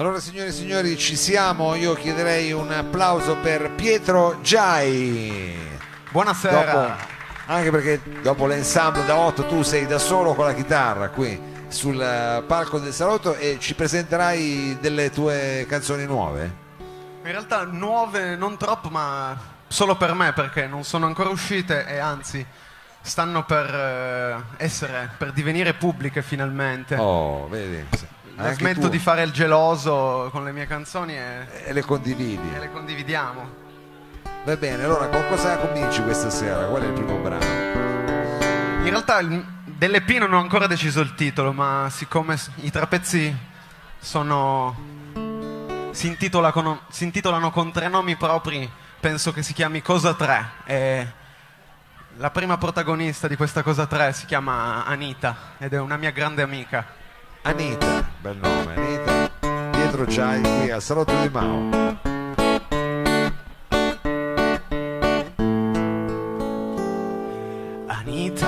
Allora, signore e signori, ci siamo. Io chiederei un applauso per Pietro Giai. Buonasera. Anche perché dopo l'ensemble da 8 tu sei da solo con la chitarra qui sul palco del salotto e ci presenterai delle tue canzoni nuove? In realtà nuove non troppo, ma solo per me, perché non sono ancora uscite e anzi stanno per divenire pubbliche finalmente. Oh, vedi. Smetto di fare il geloso con le mie canzoni e le condividi. E le condividiamo. Va bene, allora con cosa cominci questa sera? Qual è il primo brano? In realtà dell'EP non ho ancora deciso il titolo, ma siccome i tre pezzi si intitolano con tre nomi propri, penso che si chiami Cosa 3 e la prima protagonista di questa Cosa 3 si chiama Anita ed è una mia grande amica. Anita, bel nome, Anita. Pietro Giai qui al Salotto di Mao. Anita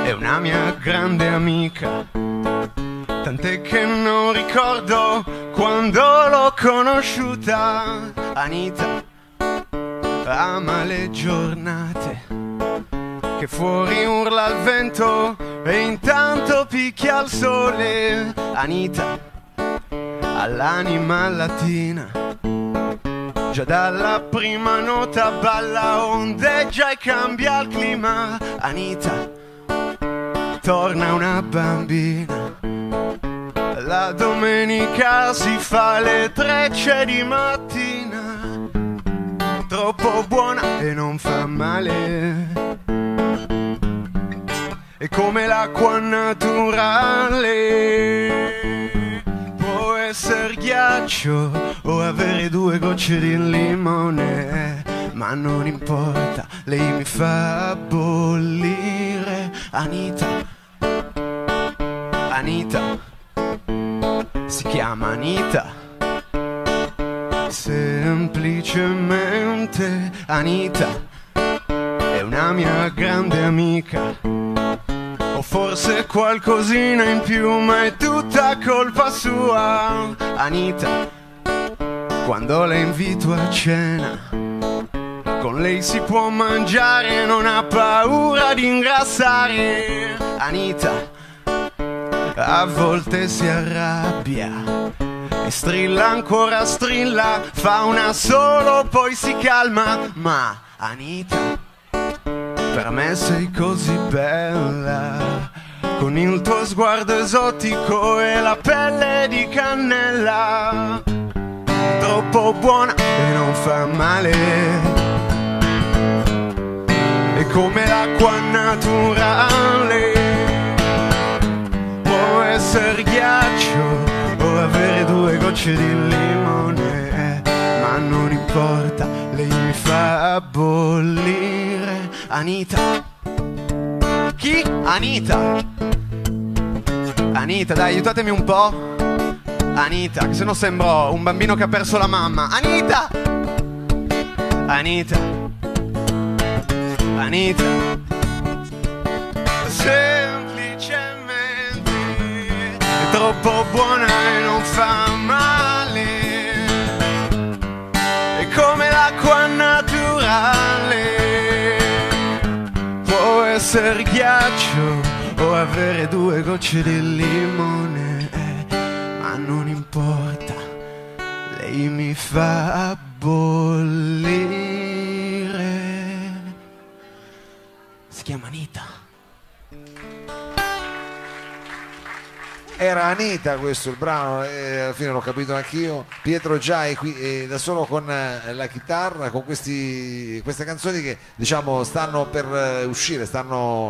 è una mia grande amica, tant'è che non ricordo quando l'ho conosciuta. Anita ama le giornate che fuori urla il vento e intanto picchia il sole. Anita ha l'anima latina, già dalla prima nota balla, ondeggia e cambia il clima. Anita torna una bambina, la domenica si fa le 3 di mattina. Troppo buona e non fa male, è come l'acqua naturale. Può essere ghiaccio o avere 2 gocce di limone, ma non importa, lei mi fa bollire. Anita, Anita, si chiama Anita. Semplicemente Anita è una mia grande amica, o forse qualcosina in più, ma è tutta colpa sua. Anita, quando la invito a cena, con lei si può mangiare, non ha paura di ingrassare. Anita a volte si arrabbia e strilla, ancora strilla, fa una solo poi si calma. Ma Anita, per me sei così bella, con il tuo sguardo esotico e la pelle di cannella. Troppo buona e non fa male, è come l'acqua naturale. Può essere ghiaccio o avere 2 gocce di limone, ma non importa, lei mi fa bollire. Anita. Chi? Anita. Anita, dai, aiutatemi un po'. Anita, che se no sembro un bambino che ha perso la mamma. Anita. Anita. Anita. Semplicemente è troppo buona e non fa male, è come l'acqua naturale. Può essere ghiaccio o avere 2 gocce di limone, ma non importa, lei mi fa bollire. Si chiama Anita. Era Anita questo il brano, alla fine l'ho capito anch'io. Pietro Giai qui da solo con la chitarra, con queste canzoni che diciamo stanno per uscire,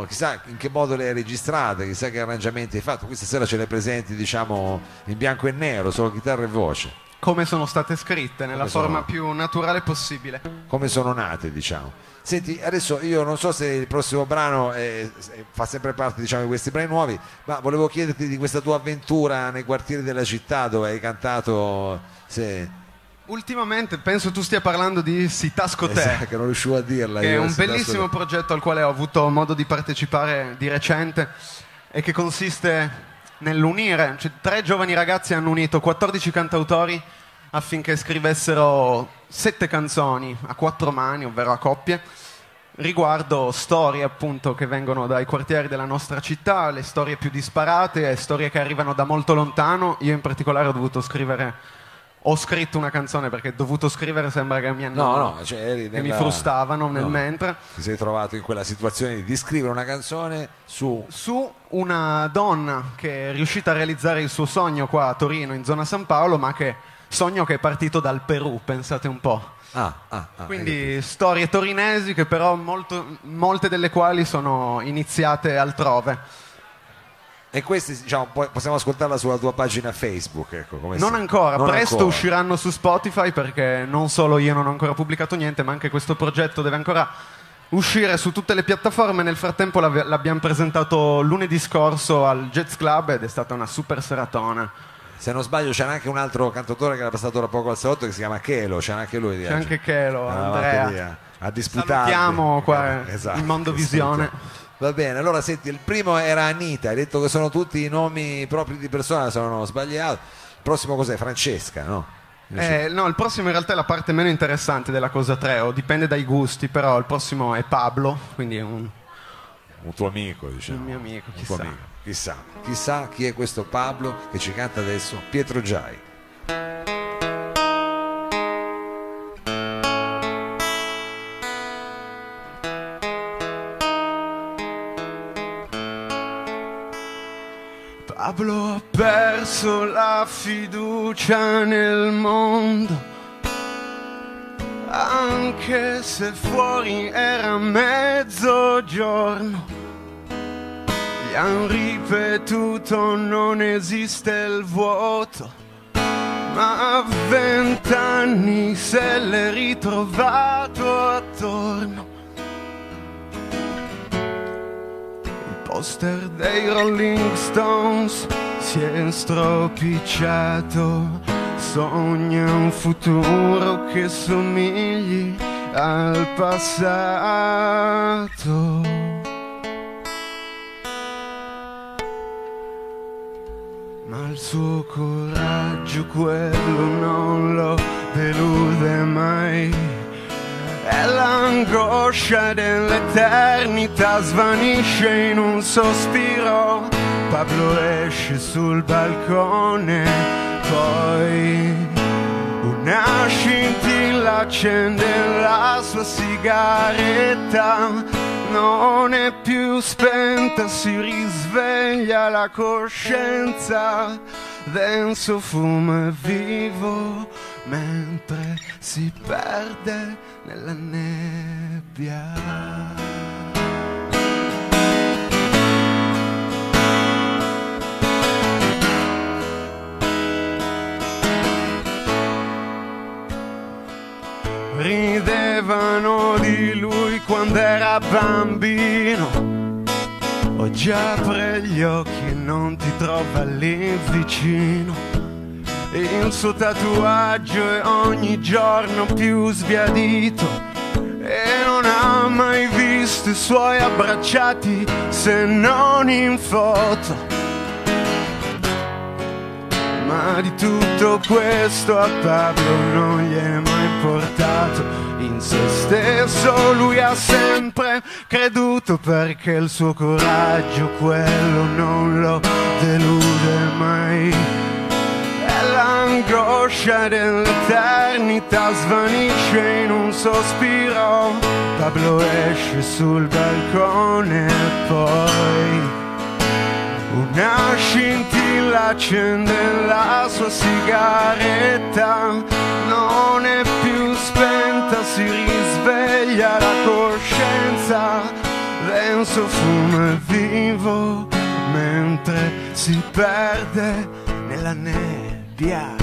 chissà in che modo le hai registrate, chissà che arrangiamenti hai fatto. Questa sera ce le presenti diciamo in bianco e nero, solo chitarra e voce. Come sono state scritte, nella forma più naturale possibile. Come sono nate, diciamo. Senti, adesso io non so se il prossimo brano fa sempre parte diciamo di questi brani nuovi, ma volevo chiederti di questa tua avventura nei quartieri della città dove hai cantato. Ultimamente penso tu stia parlando di Si Tasco Te, esatto, che non riuscivo a dirla. Che è un bellissimo progetto al quale ho avuto modo di partecipare di recente e che consiste nell'unire, cioè 3 giovani ragazzi hanno unito 14 cantautori affinché scrivessero 7 canzoni a 4 mani, ovvero a coppie, riguardo storie appunto che vengono dai quartieri della nostra città, le storie più disparate, storie che arrivano da molto lontano. Io in particolare ho scritto una canzone perché dovuto scrivere sembra che mi hanno cioè eri che mi frustavano nel mentre. Ti sei trovato in quella situazione di scrivere una canzone su una donna che è riuscita a realizzare il suo sogno qua a Torino, in zona San Paolo, ma sogno che è partito dal Perù, pensate un po'. Quindi storie torinesi che però molte delle quali sono iniziate altrove. E questi, diciamo, possiamo ascoltarla sulla tua pagina Facebook, ecco, non ancora, presto usciranno su Spotify, perché non solo io non ho ancora pubblicato niente, ma anche questo progetto deve ancora uscire su tutte le piattaforme. Nel frattempo l'abbiamo presentato lunedì scorso al Jazz Club ed è stata una super seratona. Se non sbaglio c'era anche un altro cantautore che era passato da poco al salotto che si chiama Chelo, c'è anche lui. C'è anche Chelo, Andrea. A disputare. Salutiamo qua in Mondovisione. Va bene, allora senti, il primo era Anita, hai detto che sono tutti i nomi propri di persona, se non ho sbagliato. Il prossimo cos'è? Francesca, no? No, il prossimo in realtà è la parte meno interessante della cosa 3, o dipende dai gusti, però il prossimo è Pablo, quindi è un tuo amico, diciamo. Un mio amico, chissà. Un tuo amico. Chissà chi è questo Pablo che ci canta adesso Pietro Giai. Pablo ha perso la fiducia nel mondo, anche se fuori era mezzogiorno. Gli han ripetuto non esiste il vuoto, ma a 20 anni se l'è ritrovato attorno. Poster dei Rolling Stones si è stropicciato, sogna un futuro che somigli al passato. Ma il suo coraggio quello non lo delude mai. E l'angoscia dell'eternità svanisce in un sospiro. Pablo esce sul balcone, poi una scintilla accende la sua sigaretta. Non è più spenta, si risveglia la coscienza. Denso fumo è vivo mentre si perde nella nebbia. Ridevano di lui quando era bambino. Oggi apre gli occhi e non ti trova lì vicino. Il suo tatuaggio è ogni giorno più sbiadito e non ha mai visto i suoi abbracciati se non in foto. Ma di tutto questo a Pablo non gli è mai importato. In se stesso lui ha sempre creduto, perché il suo coraggio quello non lo delude mai. E l'angoscia dell'eternità svanisce in un sospiro. Pablo esce sul balcone e poi una scintilla accende la sua sigaretta. Non è più spenta, si risveglia la coscienza. Denso fumo è vivo mentre si perde nella nebbia.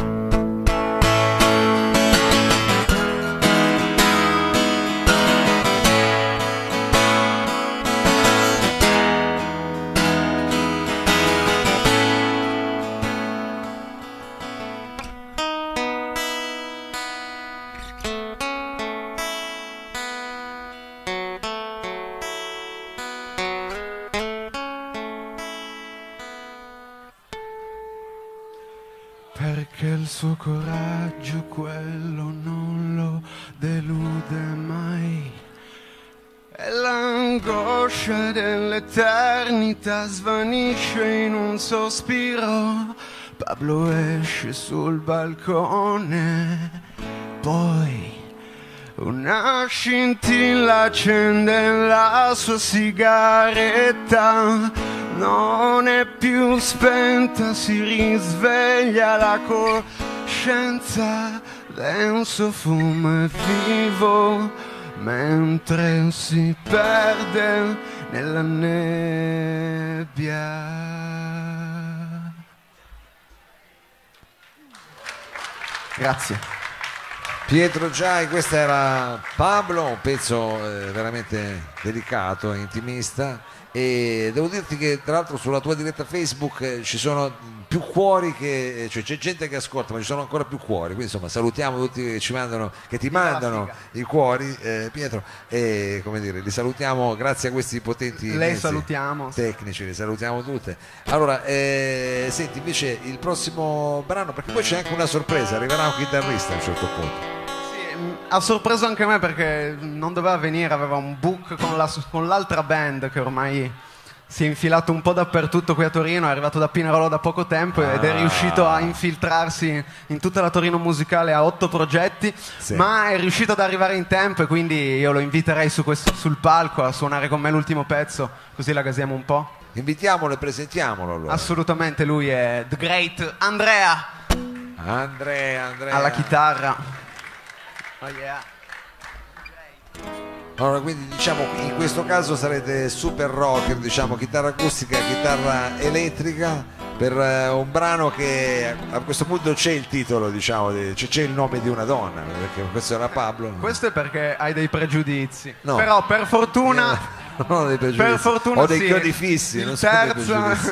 perché il suo coraggio quello non lo delude mai. E l'angoscia dell'eternità svanisce in un sospiro. Pablo esce sul balcone, poi una scintilla accende la sua sigaretta. Non è più spenta, si risveglia la coscienza. Denso fumo è vivo mentre si perde nella nebbia. Grazie. Pietro Giai, questo era Pablo, un pezzo veramente delicato, intimista, e devo dirti che tra l'altro sulla tua diretta Facebook ci sono più cuori che, cioè c'è gente che ascolta, ma ci sono ancora più cuori, quindi insomma salutiamo tutti che ci mandano, che ti mandano i cuori, Pietro, e come dire, li salutiamo grazie a questi potenti mezzi salutiamo tecnici, li salutiamo tutte. Allora, senti, invece il prossimo brano, perché poi c'è anche una sorpresa, arriverà un chitarrista a un certo punto. Ha sorpreso anche me perché non doveva venire, aveva un book con l'altra band che ormai si è infilato un po' dappertutto qui a Torino, è arrivato da Pinerolo da poco tempo ed è riuscito a infiltrarsi in tutta la Torino musicale, a 8 progetti, sì. Ma è riuscito ad arrivare in tempo e quindi io lo inviterei sul palco a suonare con me l'ultimo pezzo, così la gasiamo un po'. Invitiamolo e presentiamolo allora. Assolutamente, lui è The Great Andrea alla chitarra. Oh yeah. Allora, quindi diciamo in questo caso sarete super rocker, diciamo chitarra acustica, chitarra elettrica, per un brano che a questo punto c'è il titolo, diciamo, c'è il nome di una donna, perché questo era Pablo. Questo è perché hai dei pregiudizi, no. Però per fortuna non ho dei pregiudizi, per fortuna ho dei chiodi fissi, non so dei pregiudizi.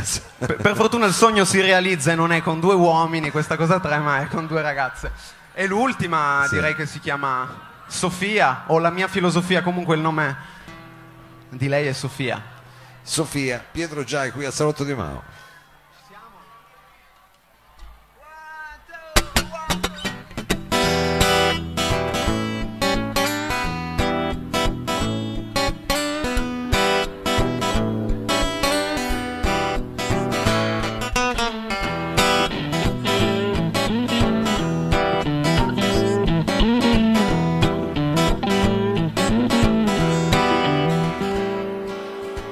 Sì. Per fortuna il sogno si realizza e non è con 2 uomini questa cosa 3, ma è con 2 ragazze. E l'ultima direi che si chiama Sofia, o La mia filosofia, comunque il nome di lei è Sofia. Sofia, Pietro Giai qui al Salotto di Mao.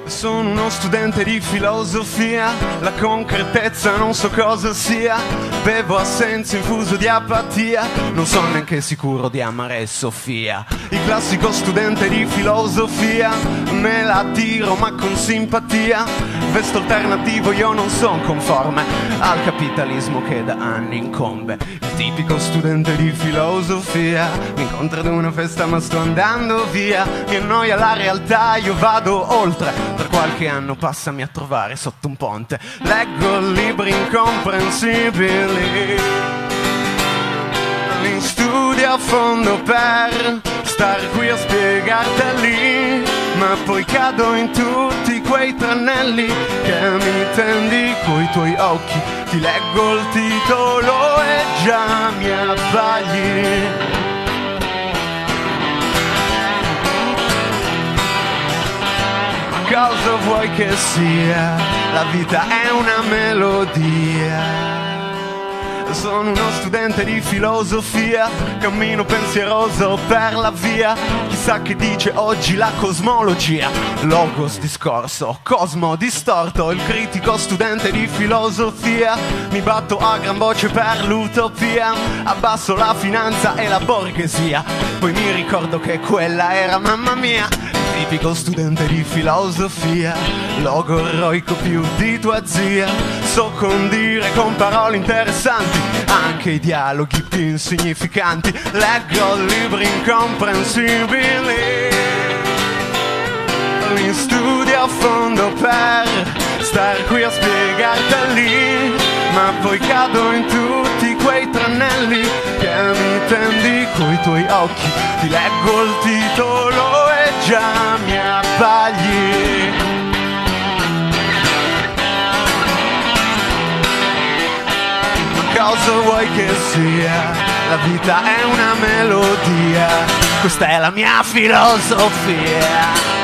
Sono uno studente di filosofia, la concretezza non so cosa sia, bevo a senso infuso di apatia, non sono neanche sicuro di amare Sofia. Il classico studente di filosofia, me la tiro ma con simpatia, vesto alternativo, io non sono conforme al capitalismo che da anni incombe. Il tipico studente di filosofia, mi incontro ad una festa ma sto andando via, mi annoia la realtà, io vado oltre. Per qualche anno passami a trovare sotto un ponte, leggo libri incomprensibili, li studio a fondo per star qui a spiegarteli, ma poi cado in tutti quei tranelli che mi tendi coi tuoi occhi, ti leggo il titolo e già mi abbagli. Cosa vuoi che sia? La vita è una melodia. Sono uno studente di filosofia, cammino pensieroso per la via. Chissà che dice oggi la cosmologia. Logos discorso, cosmo distorto. Il critico studente di filosofia, mi batto a gran voce per l'utopia. Abbasso la finanza e la borghesia, poi mi ricordo che quella era mamma mia. Tipico studente di filosofia, logorroico più di tua zia. So condire con parole interessanti anche i dialoghi più insignificanti. Leggo libri incomprensibili, li studio a fondo per star qui a spiegarteli, ma poi cado in tutti quei tranelli che mi tendi coi tuoi occhi. Ti leggo il titolo e già mi abbagli. Ma cosa vuoi che sia? La vita è una melodia, questa è la mia filosofia.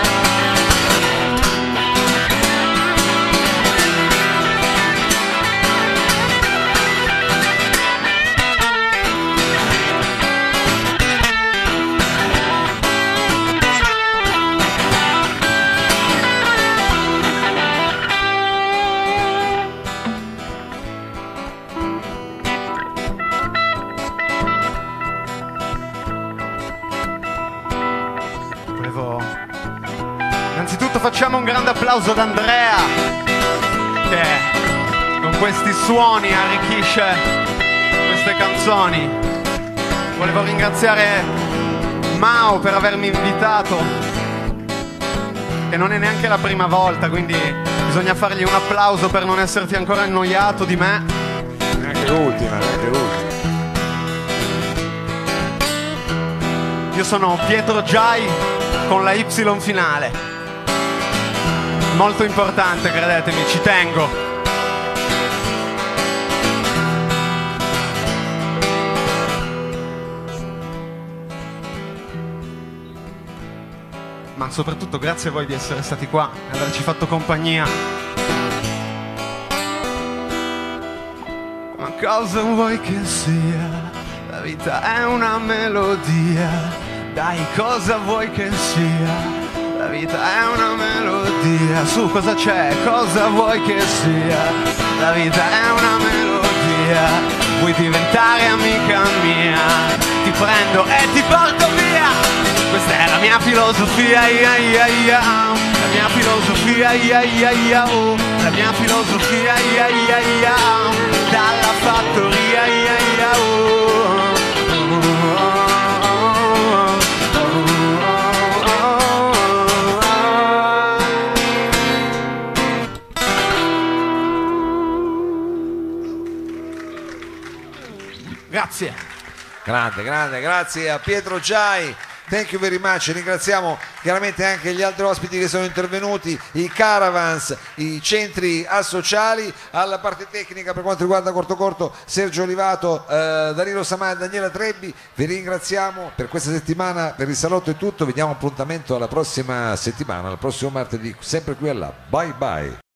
Innanzitutto facciamo un grande applauso ad Andrea che con questi suoni arricchisce queste canzoni. Volevo ringraziare Mao per avermi invitato, che non è neanche la prima volta, quindi bisogna fargli un applauso per non esserti ancora annoiato di me. Neanche l'ultima, neanche l'ultima. Io sono Pietro Giai con la Y finale. Molto importante, credetemi, ci tengo. Ma soprattutto grazie a voi di essere stati qua e averci fatto compagnia. Ma cosa vuoi che sia? La vita è una melodia. Dai, cosa vuoi che sia? La vita è una melodia. Su, cosa c'è? Cosa vuoi che sia? La vita è una melodia. Vuoi diventare amica mia? Ti prendo e ti porto via. Questa è la mia filosofia, ia, ia, ia. La mia filosofia, ia, ia, ia, oh. La mia filosofia, ia, ia, ia. Dalla fattoria, ia, ia, oh. Grazie. Grande, grande, grazie a Pietro Giai. Thank you very much. Ringraziamo chiaramente anche gli altri ospiti che sono intervenuti, i Caravans, i centri associali, alla parte tecnica per quanto riguarda Corto Corto Sergio Olivato, Danilo Samà e Daniela Trebbi. Vi ringraziamo per questa settimana, per il salotto è tutto, vi diamo appuntamento alla prossima settimana, al prossimo martedì, sempre qui alla Bye Bye.